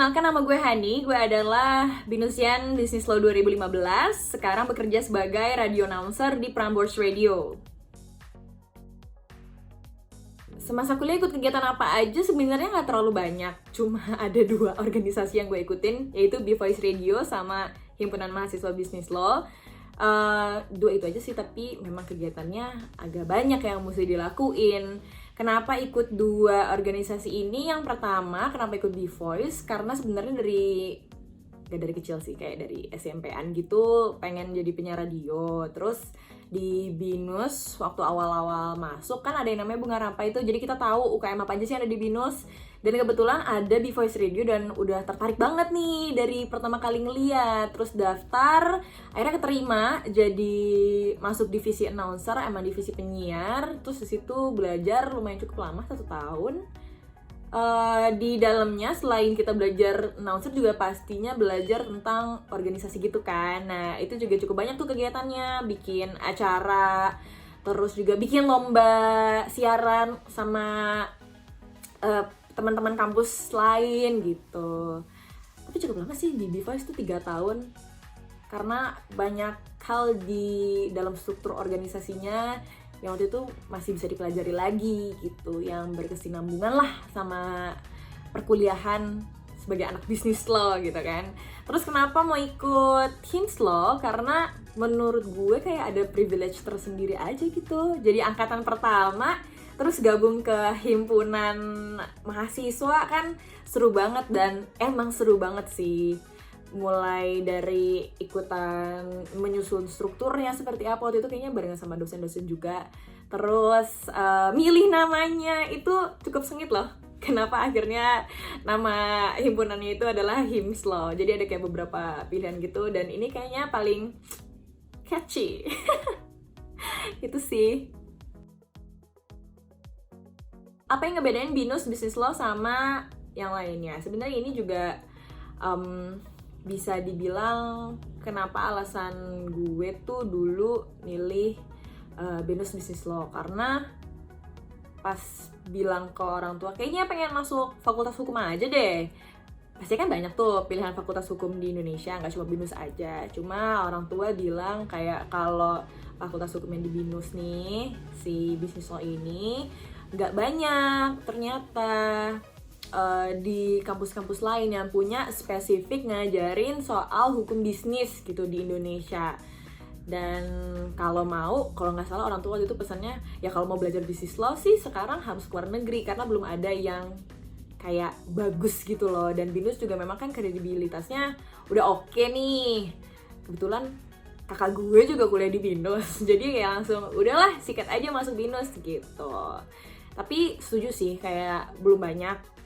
Perkenalkan, nama gue Hani. Gue adalah Binusian Business Law 2015. Sekarang bekerja sebagai radio announcer di Prambors Radio. Semasa kuliah ikut kegiatan apa aja sebenarnya nggak terlalu banyak. Cuma ada 2 organisasi yang gue ikutin, yaitu B-Voice Radio sama Himpunan Mahasiswa Business Law. 2 itu aja sih, tapi memang kegiatannya agak banyak yang mesti dilakuin. Kenapa ikut 2 organisasi ini? Yang pertama, kenapa ikut B-Voice? Karena sebenarnya gak dari kecil sih, kayak dari SMP-an gitu pengen jadi penyiar radio. Terus di BINUS waktu awal-awal masuk kan ada yang namanya Bunga Rampai itu, jadi kita tahu UKM apa aja sih yang ada di BINUS. Dan kebetulan ada B-Voice Radio dan udah tertarik banget nih dari pertama kali ngeliat. Terus daftar, akhirnya keterima jadi masuk divisi announcer, emang divisi penyiar. Terus disitu belajar lumayan cukup lama, 1 tahun. Di dalamnya selain kita belajar announcer juga pastinya belajar tentang organisasi gitu kan. Nah itu juga cukup banyak tuh kegiatannya, bikin acara, terus juga bikin lomba siaran sama teman-teman kampus lain gitu. Tapi cukup lama sih di B-Voice tuh 3 tahun, karena banyak hal di dalam struktur organisasinya yang waktu itu masih bisa dipelajari lagi gitu, yang berkesinambungan lah sama perkuliahan sebagai anak bisnis law gitu kan. Terus kenapa mau ikut HIMSS Law? Karena menurut gue kayak ada privilege tersendiri aja gitu. Jadi angkatan pertama terus gabung ke himpunan mahasiswa kan seru banget, dan emang seru banget sih. Mulai dari ikutan menyusun strukturnya seperti apa, waktu itu kayaknya barengan sama dosen-dosen juga. Terus milih namanya itu cukup sengit loh. Kenapa akhirnya nama himpunannya itu adalah HIMSS Law. Jadi ada kayak beberapa pilihan gitu, dan ini kayaknya paling catchy. Itu sih. Apa yang ngebedain BINUS Business Law sama yang lainnya? Sebenarnya ini juga bisa dibilang kenapa alasan gue tuh dulu milih BINUS Business Law. Karena pas bilang ke orang tua kayaknya pengen masuk fakultas hukum aja deh, pasti kan banyak tuh pilihan fakultas hukum di Indonesia, nggak cuma BINUS aja. Cuma orang tua bilang kayak kalau fakultas hukum yang di BINUS nih, si Business Law ini nggak banyak ternyata di kampus-kampus lain yang punya spesifik ngajarin soal hukum bisnis gitu di Indonesia. Dan kalau nggak salah orang tua waktu itu pesannya, ya kalau mau belajar bisnis law sih sekarang harus keluar negeri, karena belum ada yang kayak bagus gitu loh. Dan BINUS juga memang kan kredibilitasnya udah oke nih. Kebetulan kakak gue juga kuliah di BINUS, jadi kayak langsung udahlah sikat aja masuk BINUS gitu. Tapi setuju sih, kayak belum banyak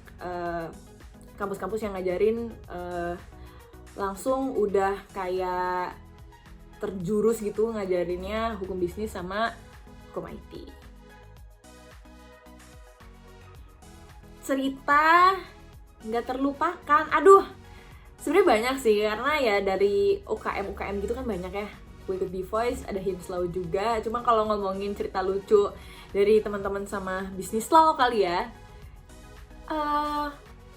kampus-kampus yang ngajarin langsung udah kayak terjurus gitu ngajarinnya hukum bisnis sama hukum IT. Cerita nggak terlupakan, aduh sebenarnya banyak sih, karena ya dari UKM gitu kan banyak ya. Gue ikut B-Voice, ada HIMSS Law juga. Cuma kalau ngomongin cerita lucu dari teman-teman sama bisnis law kali ya,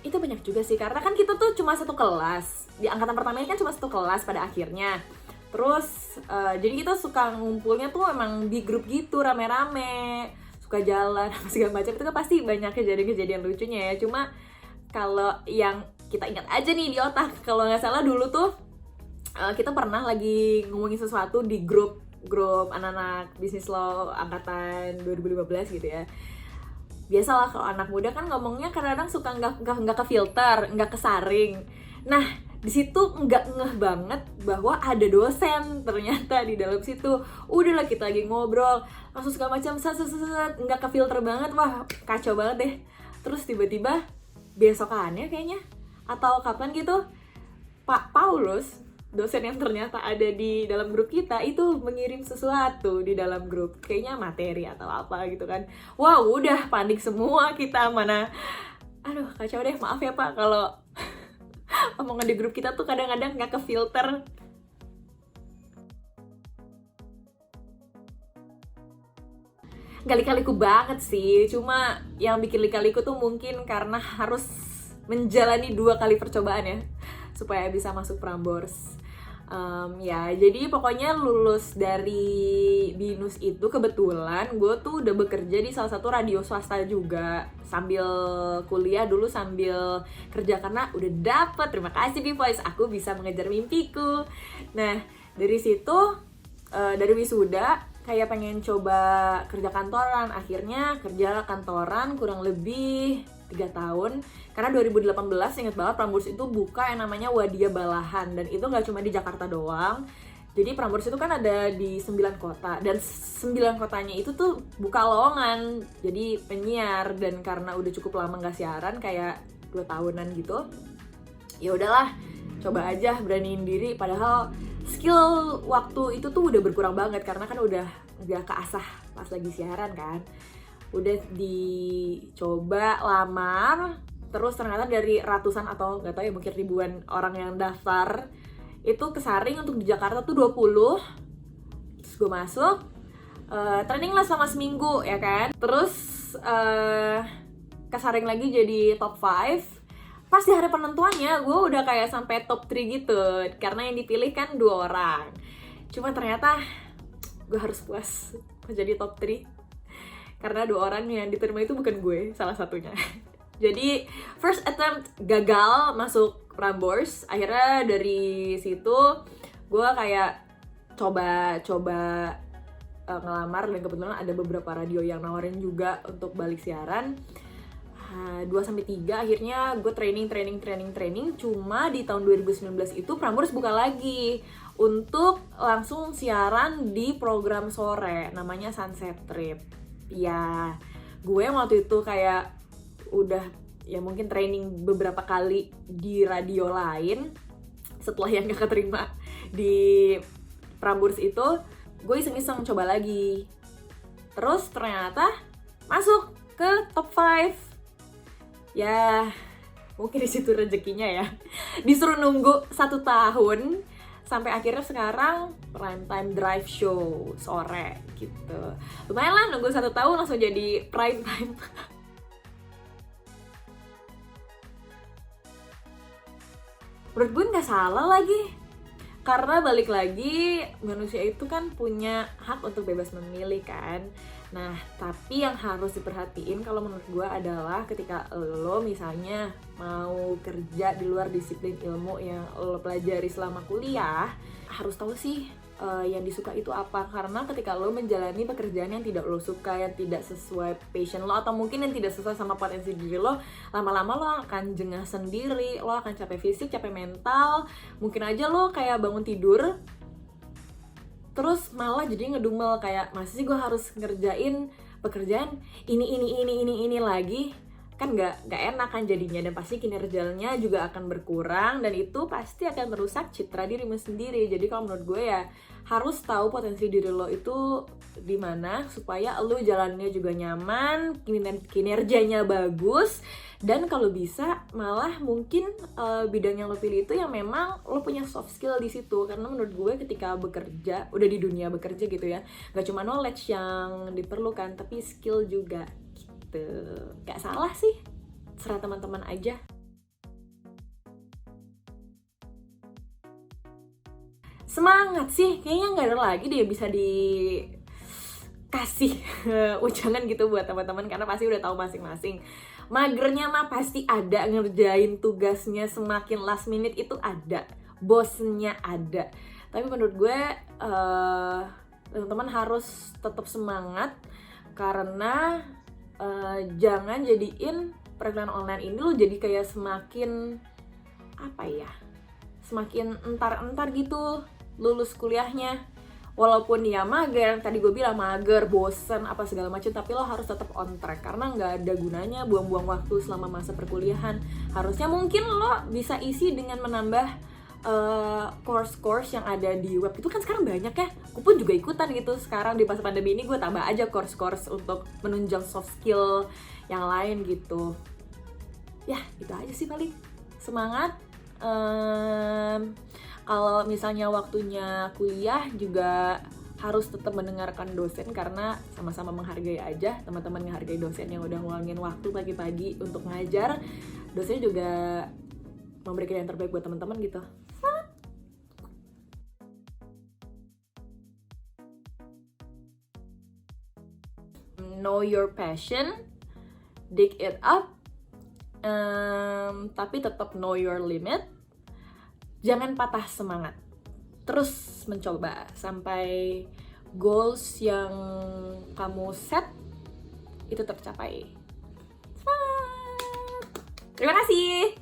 itu banyak juga sih, karena kan kita tuh cuma 1 kelas. Di angkatan pertama ini kan cuma 1 kelas pada akhirnya. Terus jadi kita suka ngumpulnya tuh emang di grup gitu, rame-rame, suka jalan apa segala macam. Itu kan pasti banyak kejadian-kejadian lucunya ya. Cuma kalau yang kita ingat aja nih di otak, kalau nggak salah dulu tuh kita pernah lagi ngomongin sesuatu di grup anak-anak bisnis law angkatan 2015 gitu ya. Biasalah kalau anak muda kan ngomongnya kadang-kadang suka nggak ke filter, nggak kesaring. Nah di situ nggak ngeh banget bahwa ada dosen ternyata di dalam situ. Udahlah kita lagi ngobrol, langsung segala macam nggak ke filter banget, wah kacau banget deh. Terus tiba-tiba besokannya kayaknya atau kapan gitu, Pak Paulus, dosen yang ternyata ada di dalam grup kita itu mengirim sesuatu di dalam grup, kayaknya materi atau apa gitu kan. Wah udah panik semua kita, mana aduh kacau deh. Maaf ya Pak kalau omongan di grup kita tuh kadang-kadang nggak ke filter. Nggak lika-liku banget sih, cuma yang bikin lika-liku tuh mungkin karena harus menjalani 2 kali percobaan ya supaya bisa masuk Prambors. Ya jadi pokoknya lulus dari BINUS itu kebetulan gue tuh udah bekerja di salah satu radio swasta juga sambil kuliah dulu sambil kerja karena udah dapet, terima kasih B-Voice, aku bisa mengejar mimpiku. Nah dari situ dari wisuda kayak pengen coba kerja kantoran, akhirnya kerja kantoran kurang lebih 3 tahun karena 2018 inget banget Prambors itu buka yang namanya Wadia Balahan, dan itu nggak cuma di Jakarta doang. Jadi Prambors itu kan ada di 9 kota dan 9 kotanya itu tuh buka lowongan jadi penyiar, dan karena udah cukup lama nggak siaran kayak 2 tahunan gitu, ya udahlah coba aja beraniin diri, padahal skill waktu itu tuh udah berkurang banget karena kan udah nggak keasah pas lagi siaran kan. Udah dicoba lamar, terus ternyata dari ratusan atau nggak tahu ya mungkin ribuan orang yang daftar itu kesaring untuk di Jakarta tuh 20. Terus gue masuk, training lah selama seminggu ya kan, terus kesaring lagi jadi top 5. Pas di hari penentuannya gue udah kayak sampai top 3 gitu karena yang dipilih kan 2 orang, cuma ternyata gue harus puas menjadi top 3 karena 2 orang yang diterima itu bukan gue salah satunya. Jadi first attempt gagal masuk Prambors. Akhirnya dari situ gue kayak coba ngelamar, dan kebetulan ada beberapa radio yang nawarin juga untuk balik siaran. 2-3 akhirnya gue training. Cuma di tahun 2019 itu Prambors buka lagi untuk langsung siaran di program sore namanya Sunset Trip. Ya gue waktu itu kayak udah ya mungkin training beberapa kali di radio lain. Setelah yang gak keterima di Prambors itu, gue iseng-iseng coba lagi, terus ternyata masuk ke top 5. Ya mungkin di situ rezekinya ya. Disuruh nunggu 1 tahun sampai akhirnya sekarang prime time drive show sore gitu. Lumayan lah nunggu 1 tahun langsung jadi prime time. Menurut gue nggak salah lagi, karena balik lagi manusia itu kan punya hak untuk bebas memilih kan. Nah tapi yang harus diperhatiin kalau menurut gue adalah ketika lo misalnya mau kerja di luar disiplin ilmu yang lo pelajari selama kuliah, harus tahu sih yang disuka itu apa. Karena ketika lo menjalani pekerjaan yang tidak lo suka, yang tidak sesuai passion lo, atau mungkin yang tidak sesuai sama potensi diri lo, lama-lama lo akan jengah sendiri, lo akan capek fisik, capek mental. Mungkin aja lo kayak bangun tidur terus malah jadi ngedumel kayak masih sih gue harus ngerjain pekerjaan ini lagi, kan nggak enak kan jadinya, dan pasti kinerjanya juga akan berkurang dan itu pasti akan merusak citra dirimu sendiri. Jadi kalau menurut gue ya harus tahu potensi diri lo itu di mana supaya lo jalannya juga nyaman, kinerjanya bagus, dan kalau bisa malah mungkin bidang yang lo pilih itu yang memang lo punya soft skill di situ. Karena menurut gue ketika bekerja, udah di dunia bekerja gitu ya, nggak cuma knowledge yang diperlukan tapi skill juga gitu. Gak salah sih, serah teman-teman aja. Semangat sih, kayaknya nggak ada lagi deh bisa dikasih ujangan gitu buat teman-teman karena pasti udah tahu masing-masing. Magernya mah pasti ada, ngerjain tugasnya semakin last minute itu ada, bosnya ada. Tapi menurut gue teman-teman harus tetap semangat karena jangan jadiin perkuliahan online ini lo jadi kayak semakin semakin entar-entar gitu lulus kuliahnya. Walaupun ya mager, tadi gue bilang mager, bosen, apa segala macam, tapi lo harus tetap on track karena nggak ada gunanya buang-buang waktu selama masa perkuliahan. Harusnya mungkin lo bisa isi dengan menambah course-course yang ada di web. Itu kan sekarang banyak ya, aku pun juga ikutan gitu. Sekarang di masa pandemi ini gue tambah aja course-course untuk menunjang soft skill yang lain gitu. Ya itu aja sih paling. Semangat. Kalau misalnya waktunya kuliah juga harus tetap mendengarkan dosen karena sama-sama menghargai aja. Teman-teman menghargai dosen yang udah ngeluangin waktu pagi-pagi untuk ngajar, dosennya juga memberikan yang terbaik buat teman-teman gitu. Know your passion, dig it up, tapi tetap know your limit. Jangan patah semangat, terus mencoba sampai goals yang kamu set itu tercapai. Semangat! Terima kasih.